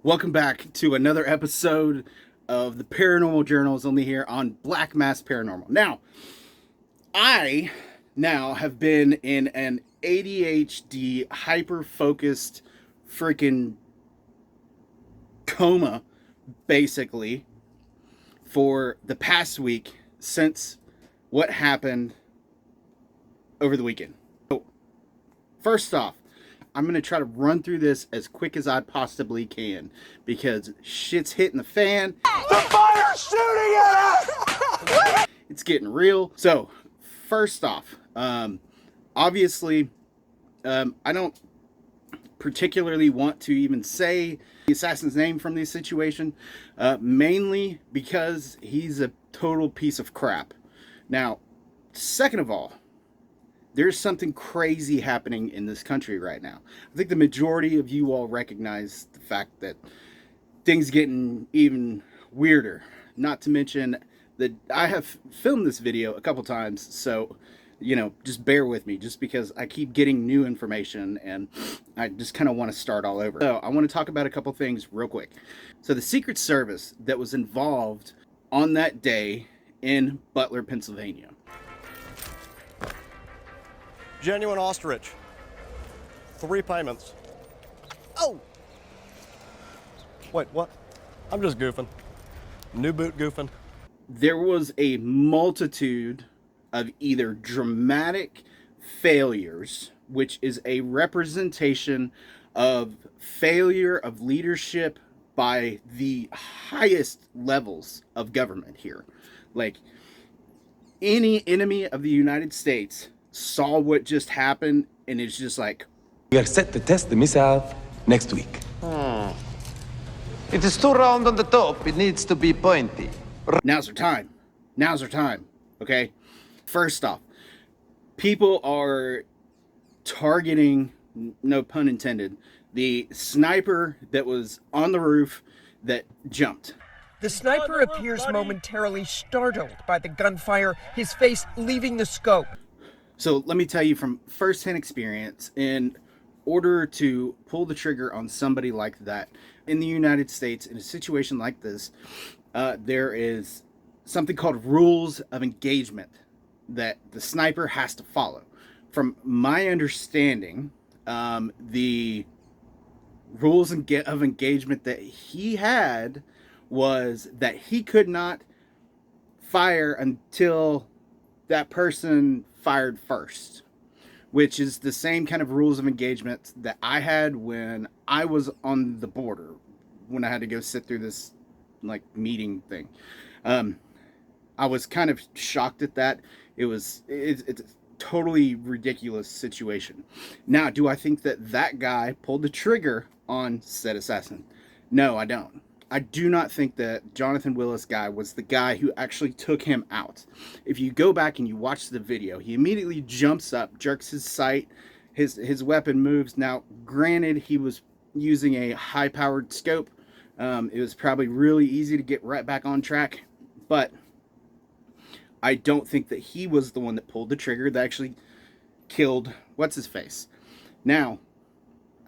Welcome back to another episode of the Paranormal Journals, only here on Black Mass Paranormal. Now, I have been in an ADHD, hyper-focused freaking coma, basically, for the past week since what happened over the weekend. So, first off, I'm going to try to run through this as quick as I possibly can because shit's hitting the fan. The fire's shooting at us! It's getting real. So, first off, obviously, I don't particularly want to even say the assassin's name from this situation, mainly because he's a total piece of crap. Now, second of all, there's something crazy happening in this country right now. I think the majority of you all recognize the fact that things getting even weirder. Not to mention that I have filmed this video a couple times, so, you know, just bear with me, just because I keep getting new information and I just kind of want to start all over. So I want to talk about a couple things real quick. So the Secret Service that was involved on that day in Butler, Pennsylvania. Genuine ostrich. 3 payments. Oh! Wait, what? I'm just goofing. New boot goofing. There was a multitude of either dramatic failures, which is a representation of failure of leadership by the highest levels of government here. Like, any enemy of the United States saw what just happened and it's just like, we are set to test the missile next week. It is too round on the top. It needs to be pointy. now's our time. Now's our time. Okay? First off, people are targeting, no pun intended, the sniper that was on the roof that jumped. The sniper appears momentarily startled by the gunfire, his face leaving the scope. So let me tell you from firsthand experience, in order to pull the trigger on somebody like that in the United States, in a situation like this, there is something called rules of engagement that the sniper has to follow. From my understanding, the rules of engagement that he had was that he could not fire until that person fired first, which is the same kind of rules of engagement that I had when I was on the border, when I had to go sit through this like meeting thing. I was kind of shocked at that. It's a totally ridiculous situation. Now, do I think that that guy pulled the trigger on said assassin? No, I don't. I do not think that Jonathan Willis guy was the guy who actually took him out. If you go back and you watch the video, he immediately jumps up, jerks his sight, his weapon moves. Now, granted, he was using a high-powered scope. It was probably really easy to get right back on track, but I don't think that he was the one that pulled the trigger that actually killed what's-his-face. Now,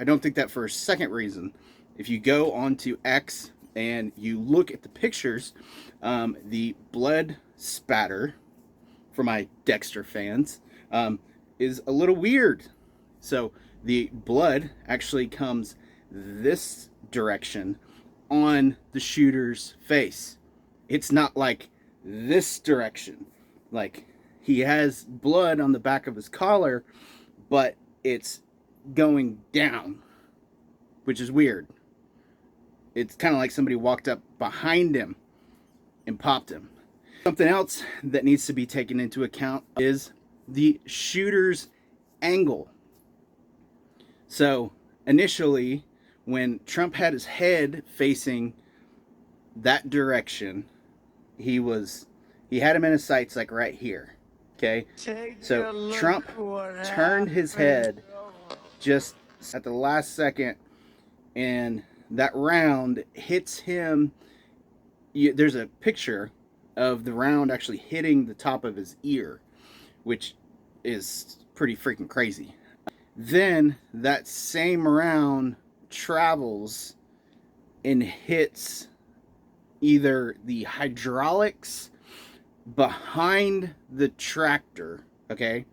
I don't think that for a second reason. If you go onto X and you look at the pictures, the blood spatter, for my Dexter fans, is a little weird. So the blood actually comes this direction on the shooter's face. It's not like this direction. Like, he has blood on the back of his collar, but it's going down, which is weird. It's kind of like somebody walked up behind him and popped him. Something else that needs to be taken into account is the shooter's angle. So initially, when Trump had his head facing that direction, he had him in his sights like right here. Okay? So Trump turned his head just at the last second, and that round hits him. There's a picture of the round actually hitting the top of his ear, which is pretty freaking crazy. Then that same round travels and hits either the hydraulics behind the tractor, okay?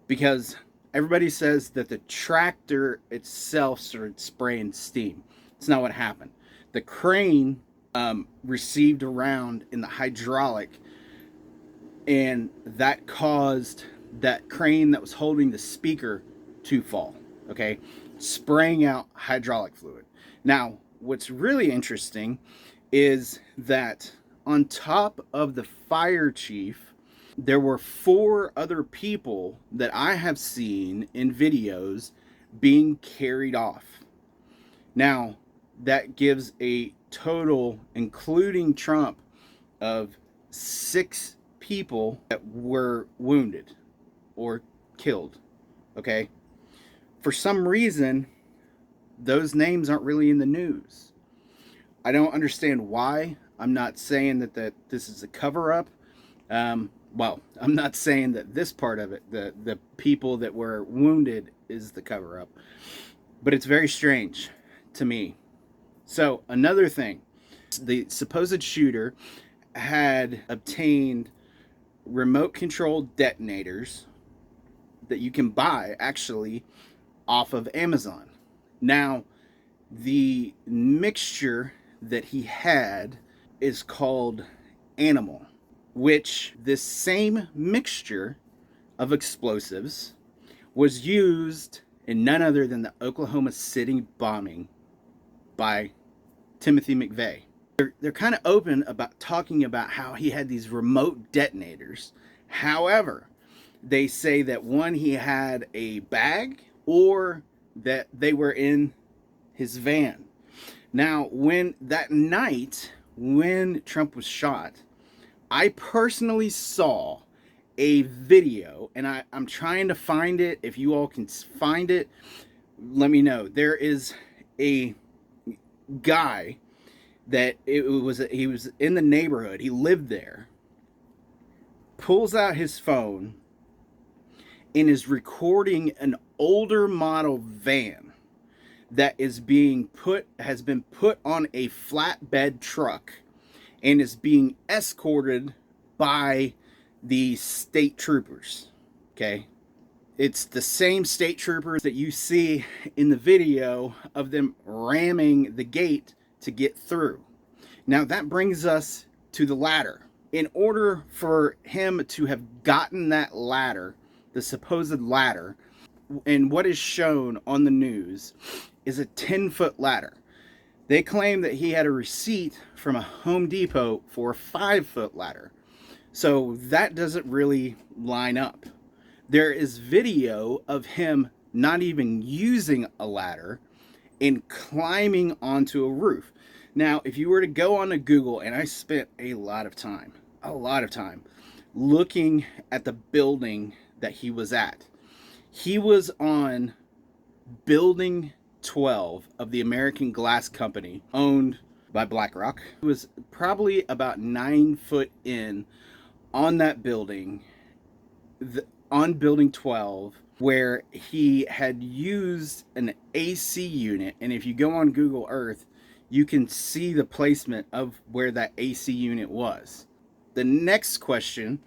Because everybody says that the tractor itself started spraying steam. It's not what happened. The crane received a round in the hydraulic, and that caused that crane that was holding the speaker to fall, okay? Spraying out hydraulic fluid. Now, what's really interesting is that on top of the fire chief, there were 4 other people that I have seen in videos being carried off. Now, that gives a total, including Trump, of 6 people that were wounded or killed, okay? For some reason, those names aren't really in the news. I don't understand why. I'm not saying that this is a cover-up. Well, I'm not saying that this part of it, the people that were wounded, is the cover-up. But it's very strange to me. So, another thing. The supposed shooter had obtained remote-controlled detonators that you can buy, actually, off of Amazon. Now, the mixture that he had is called Animal, which this same mixture of explosives was used in none other than the Oklahoma City bombing by Timothy McVeigh. They're kind of open about talking about how he had these remote detonators. However, they say that one, he had a bag, or that they were in his van. Now, when that night, when Trump was shot, I personally saw a video, and I'm trying to find it. If you all can find it, let me know. There is a guy that he was in the neighborhood. He lived there. Pulls out his phone and is recording an older model van that has been put on a flatbed truck and is being escorted by the state troopers. Okay, it's the same state troopers that you see in the video of them ramming the gate to get through. Now that brings us to the ladder. In order for him to have gotten that ladder, the supposed ladder, and what is shown on the news is a 10-foot ladder. They claim that he had a receipt from a Home Depot for a 5-foot ladder. So that doesn't really line up. There is video of him not even using a ladder and climbing onto a roof. Now, if you were to go on to Google, and I spent a lot of time looking at the building that he was at. He was on building 12 of the American Glass Company, owned by BlackRock. He was probably about 9 foot in on that building, on building 12, where he had used an AC unit. And if you go on Google Earth, you can see the placement of where that AC unit was. The next question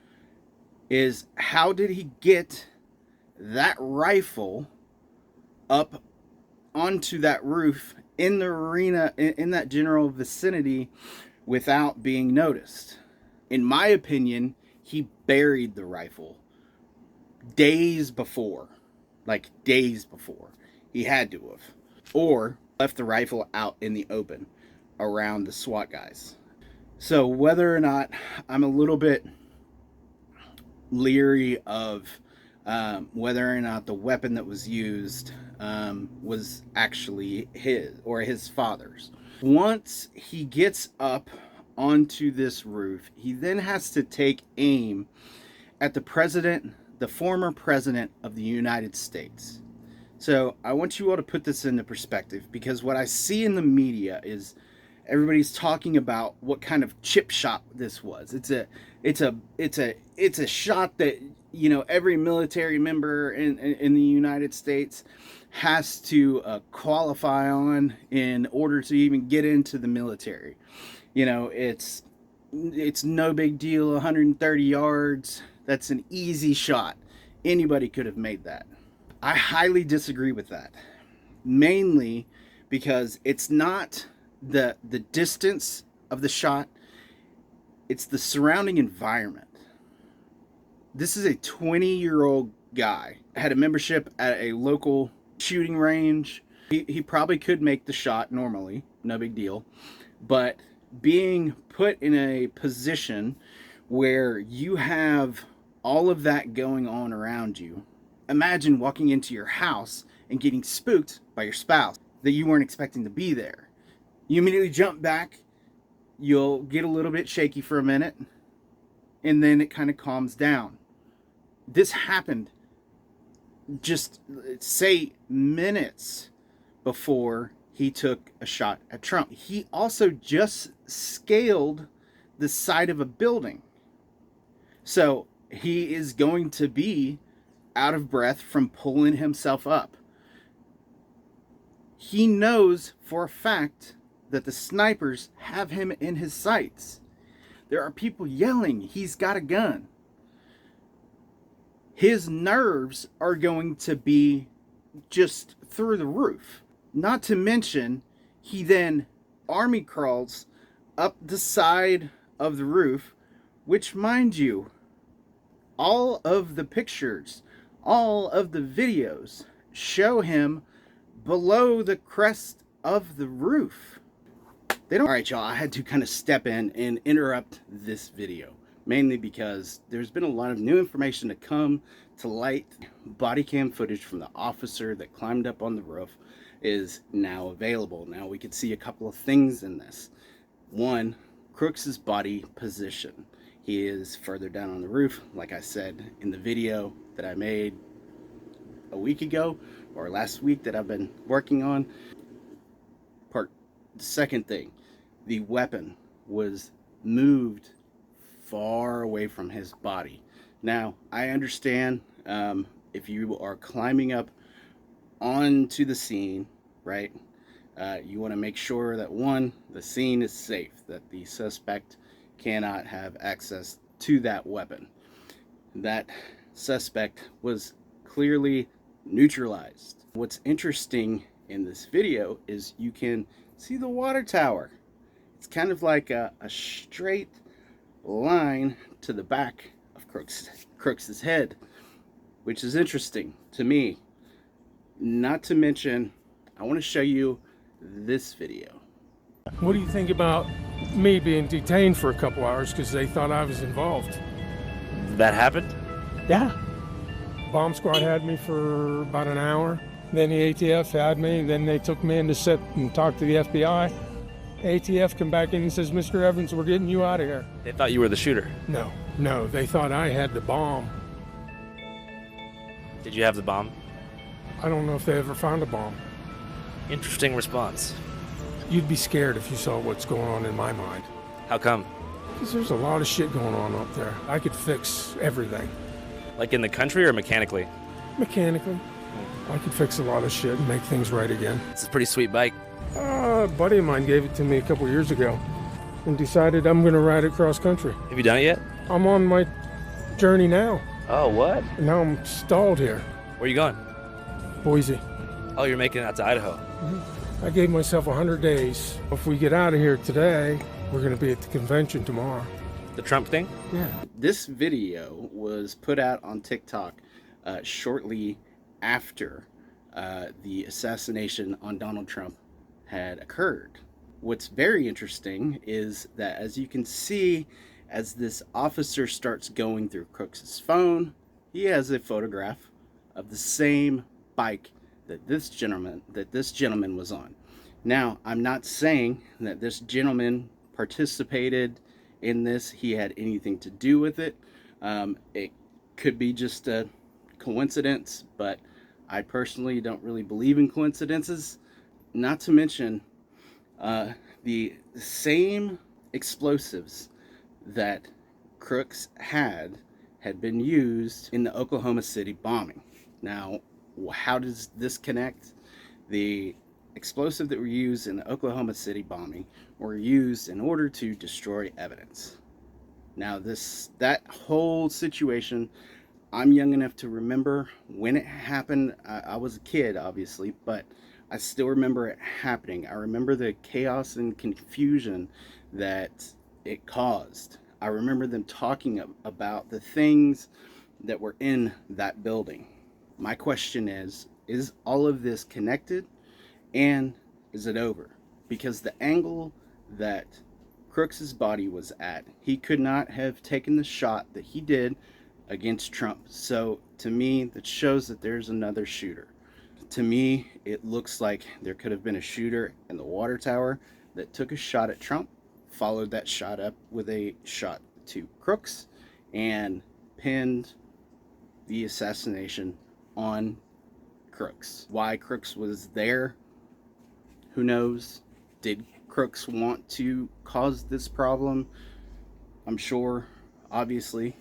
is, how did he get that rifle up onto that roof in the arena, in that general vicinity, without being noticed? In my opinion, he buried the rifle days before. Like days before. He had to have. Or left the rifle out in the open around the SWAT guys. So whether or not, I'm a little bit leery of whether or not the weapon that was used was actually his or his father's. Once he gets up onto this roof, he then has to take aim at the former president of the United States. So I want you all to put this into perspective, because what I see in the media is everybody's talking about what kind of chip shot this was. It's a shot that every military member in the United States has to qualify on in order to even get into the military. It's no big deal. 130 yards, that's an easy shot. Anybody could have made that. I highly disagree with that, mainly because it's not the distance of the shot, it's the surrounding environment. This is a 20-year-old guy, had a membership at a local shooting range. He probably could make the shot normally, no big deal, but being put in a position where you have all of that going on around you. Imagine walking into your house and getting spooked by your spouse that you weren't expecting to be there. You immediately jump back, you'll get a little bit shaky for a minute, and then it kind of calms down. This happened just, say, minutes before he took a shot at Trump. He also just scaled the side of a building. So he is going to be out of breath from pulling himself up. He knows for a fact that the snipers have him in his sights. There are people yelling, he's got a gun. His nerves are going to be just through the roof. Not to mention, he then army crawls up the side of the roof, which, mind you, all of the pictures, all of the videos show him below the crest of the roof. All right, y'all, I had to kind of step in and interrupt this video, mainly because there's been a lot of new information to come to light. Body cam footage from the officer that climbed up on the roof is now available. Now we can see a couple of things in this. One, Crooks's body position. He is further down on the roof, like I said in the video that I made a week ago, or last week, that I've been working on. The second thing, the weapon was moved far away from his body. Now, I understand if you are climbing up onto the scene, right, you want to make sure that, one, the scene is safe, that the suspect cannot have access to that weapon. That suspect was clearly neutralized. What's interesting in this video is you can see the water tower. It's kind of like a straight line to the back of Crooks's head, which is interesting to me. Not to mention, I want to show you this video. What do you think about me being detained for a couple hours because they thought I was involved? That happened? Yeah. Bomb squad had me for about an hour. Then the ATF had me. Then they took me in to sit and talk to the FBI. ATF come back in and says, Mr. Evans, we're getting you out of here. They thought you were the shooter. No, they thought I had the bomb. Did you have the bomb? I don't know if they ever found a bomb. Interesting response. You'd be scared if you saw what's going on in my mind. How come? Because there's a lot of shit going on up there. I could fix everything. Like in the country or mechanically? Mechanically. I could fix a lot of shit and make things right again. It's a pretty sweet bike. A buddy of mine gave it to me a couple years ago and decided I'm going to ride it cross country. Have you done it yet? I'm on my journey now. Oh, what? And now I'm stalled here. Where are you going? Boise. Oh, you're making it out to Idaho. I gave myself 100 days. If we get out of here today, we're going to be at the convention tomorrow. The Trump thing? Yeah. This video was put out on TikTok shortly after the assassination on Donald Trump had occurred. What's very interesting is that, as you can see, as this officer starts going through Crooks's phone, he has a photograph of the same bike that this gentleman was on. Now, I'm not saying that this gentleman participated in this, he had anything to do with it. It could be just a coincidence, but I personally don't really believe in coincidences. Not to mention the same explosives that Crooks had had been used in the Oklahoma City bombing. Now, how does this connect? The explosives that were used in the Oklahoma City bombing were used in order to destroy evidence. Now, that whole situation, I'm young enough to remember when it happened. I was a kid, obviously, but I still remember it happening. I remember the chaos and confusion that it caused. I remember them talking about the things that were in that building. My question is all of this connected, and is it over? Because the angle that Crooks's body was at, he could not have taken the shot that he did against Trump. So to me, that shows that there's another shooter. To me, it looks like there could have been a shooter in the water tower that took a shot at Trump, followed that shot up with a shot to Crooks, and pinned the assassination on Crooks. Why Crooks was there, who knows? Did Crooks want to cause this problem? I'm sure, obviously,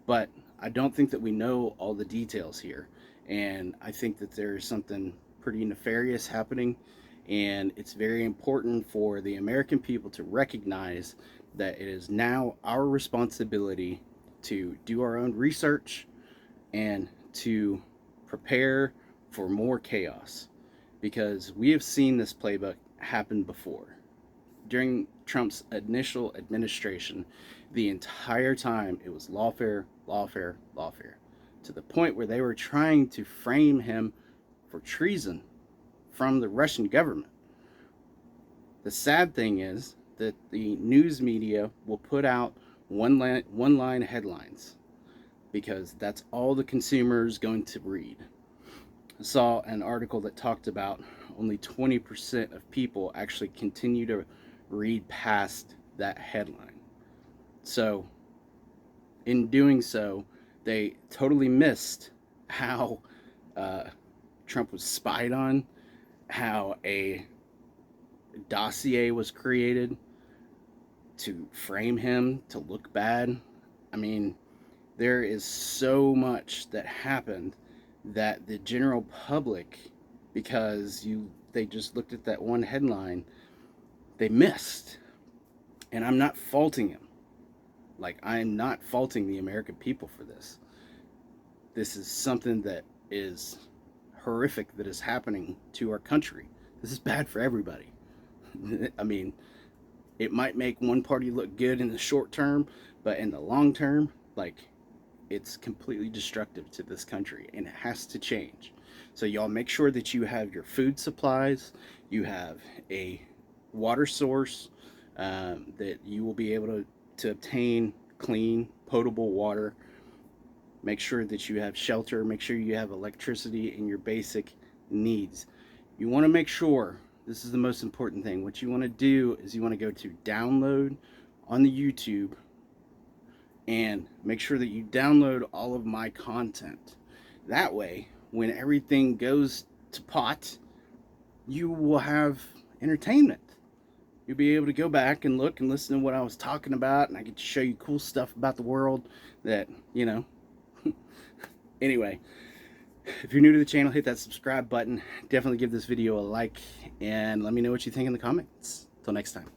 but I don't think that we know all the details here, and I think that there is something pretty nefarious happening, and it's very important for the American people to recognize that it is now our responsibility to do our own research and to prepare for more chaos, because we have seen this playbook happen before. During Trump's initial administration, the entire time it was lawfare, lawfare, lawfare, to the point where they were trying to frame him for treason from the Russian government. The sad thing is that the news media will put out one-line headlines, because that's all the consumer is going to read. I saw an article that talked about only 20% of people actually continue to read past that headline. So in doing so, they totally missed how Trump was spied on, how a dossier was created to frame him to look bad. I mean, there is so much that happened that the general public, because they just looked at that one headline, they missed. And I'm not faulting him. Like, I am not faulting the American people for this. This is something that is horrific that is happening to our country. This is bad for everybody. I mean, it might make one party look good in the short term, but in the long term, like, it's completely destructive to this country, and it has to change. So y'all make sure that you have your food supplies, you have a water source, that you will be able to obtain clean, potable water. Make sure that you have shelter, make sure you have electricity and your basic needs. You want to make sure, this is the most important thing, what you want to do is you want to go to download on the YouTube, and make sure that you download all of my content. That way, when everything goes to pot, you will have entertainment. You'll be able to go back and look and listen to what I was talking about, and I get to show you cool stuff about the world that, you know. Anyway, if you're new to the channel, hit that subscribe button. Definitely give this video a like, and let me know what you think in the comments. Till next time.